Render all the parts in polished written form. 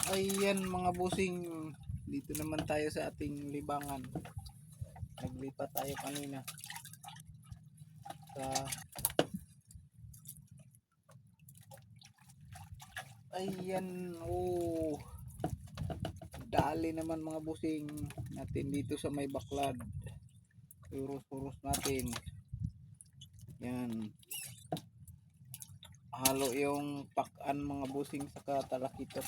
Ayan mga busing, dito naman tayo sa ating libangan. Naglipat tayo kanina sa ayan, dali naman mga busing natin dito sa may baklad. Urus-urus natin. Yan. Halo yung pakan mga busing sa talakitok.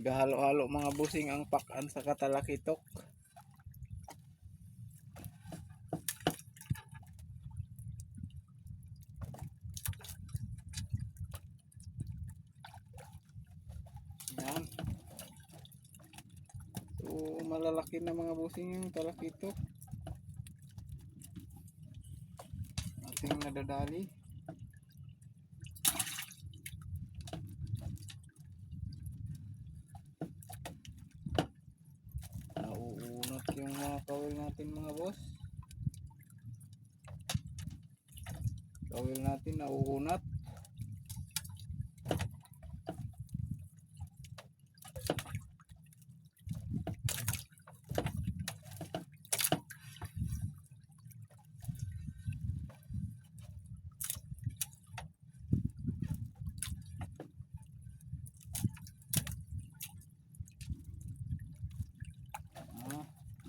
Gahalo-halo mga busing ang pakan sa katalakitok. Yan. So malalaki na mga busing yung talakitok. Ating nadadali. Nauunat yung mga kawil natin mga boss. Kawil natin nauunat.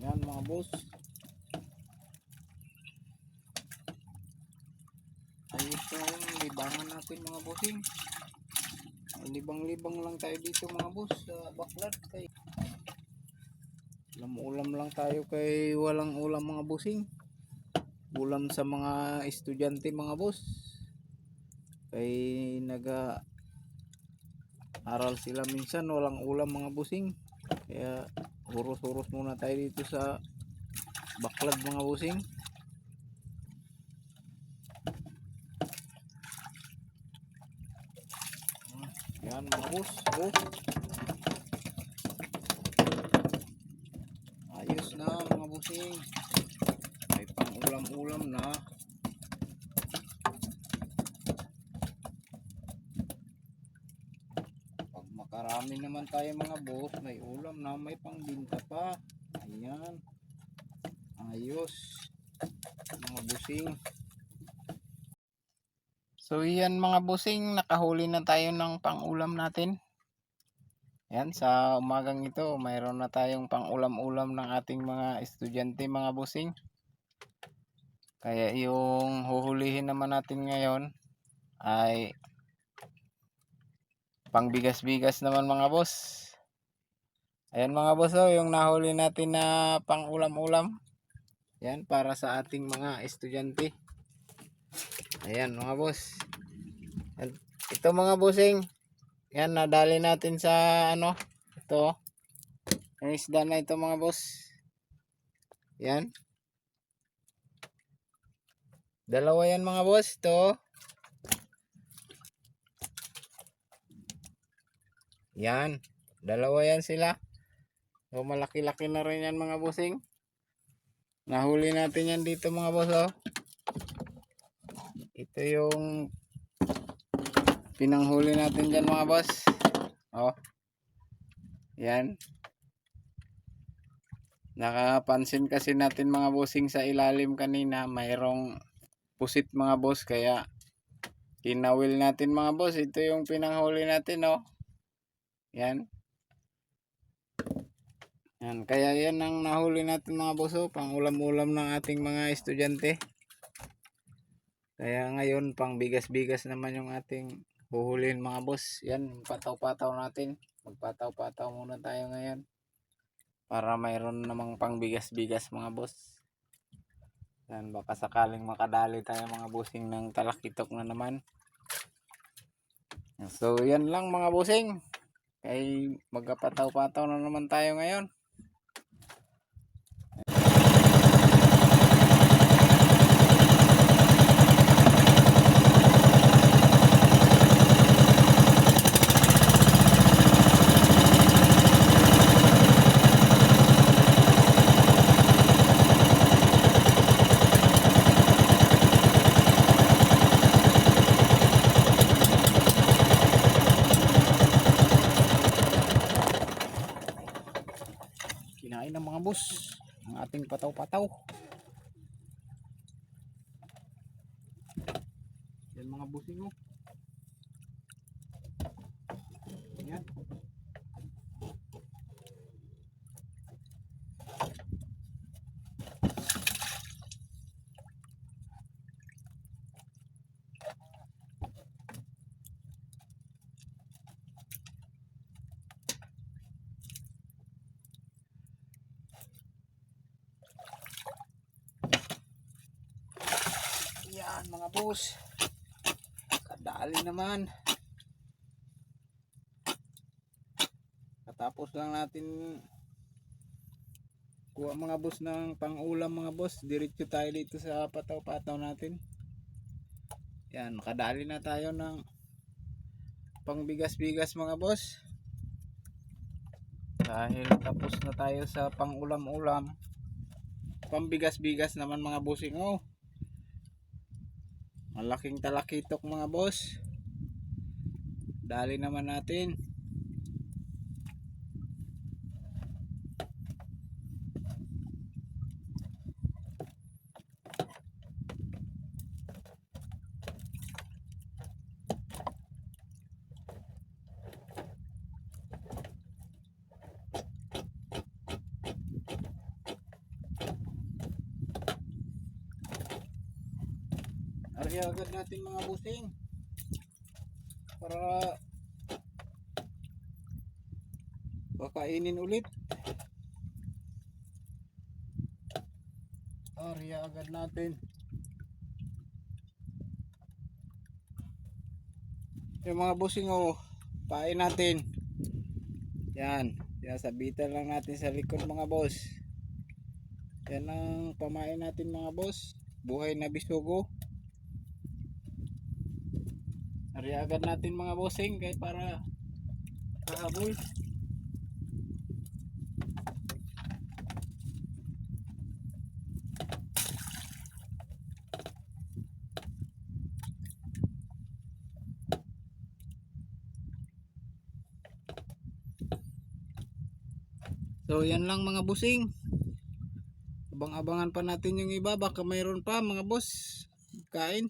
Yan mga boss. Ayos na yung libangan natin mga bossing. Libang-libang lang tayo dito mga boss sa baklad. Kay ulam lang tayo kay walang ulam mga bossing. Ulam sa mga estudyante mga boss. Kay aral sila minsan walang ulam mga bossing. Kaya huros-huros muna tayo dito sa baklad mga bossing. Yan mga boss. Ayos na mga bossing. May pang ulam-ulam na. Pag makarami naman tayo mga boss, may ulam na, may pangbinta pa. Ayan. Ayos mga bossing. So yan mga bossing, nakahuli na tayo ng pang-ulam natin. Yan, sa umagang ito, mayroon na tayong pang-ulam-ulam ng ating mga estudyante mga bossing. Kaya yung huhulihin naman natin ngayon ay pangbigas-bigas naman mga boss. Ayan mga boss, yung nahuli natin na pang-ulam-ulam. Yan, para sa ating mga estudyante. Ayan mga boss. Ito mga bossing. Yan, nadali natin sa ito. Yung isda na ito mga boss. Yan. Dalawa yan mga boss. Ito. Yan. Dalawa yan sila. So malaki-laki na rin yan mga bossing. Nahuli natin yan dito mga boss. Ito yung pinanghuli natin dyan mga boss. Yan. Nakapansin kasi natin mga bossing sa ilalim kanina, mayroong pusit mga boss, kaya kinawil natin mga boss. Ito yung pinanghuli natin Yan. Yan, kaya yan ang nahuli natin mga boss, pang ulam-ulam ng ating mga estudyante. Kaya ngayon pang bigas-bigas naman yung ating huhulihin mga boss. Yan, pataw-pataw natin. Magpataw-pataw muna tayo ngayon para mayroon namang pang bigas-bigas mga boss. Yan, baka sakaling makadali tayo mga bossing ng talakitok na naman. So yan lang mga bossing. Kay magpataw-pataw na naman tayo ngayon. pataw-pataw. Yan mga busing oh. Yan. Yan mga boss. Kadali naman. Katapos lang natin kuha mga boss ng pang-ulam mga boss. Diretso tayo dito sa pataw-pataw natin. Yan, nakadali na tayo ng pangbigas-bigas mga boss. Dahil tapos na tayo sa pang-ulam-ulam. Pambigas-bigas naman mga bossing oh. Malaking talakitok mga boss. Dali naman natin. Ariya agad natin mga busing para pakainin ulit. Ariya agad natin yung mga busing oh, pain natin. Yan, sabitan lang natin sa likod mga boss. Yan ang pamain natin mga boss, buhay na bisugo. Ariya agad natin mga bossing kahit para kahabol. So yan lang mga bossing. Abang-abangan pa natin yung iba, baka mayroon pa mga boss kain.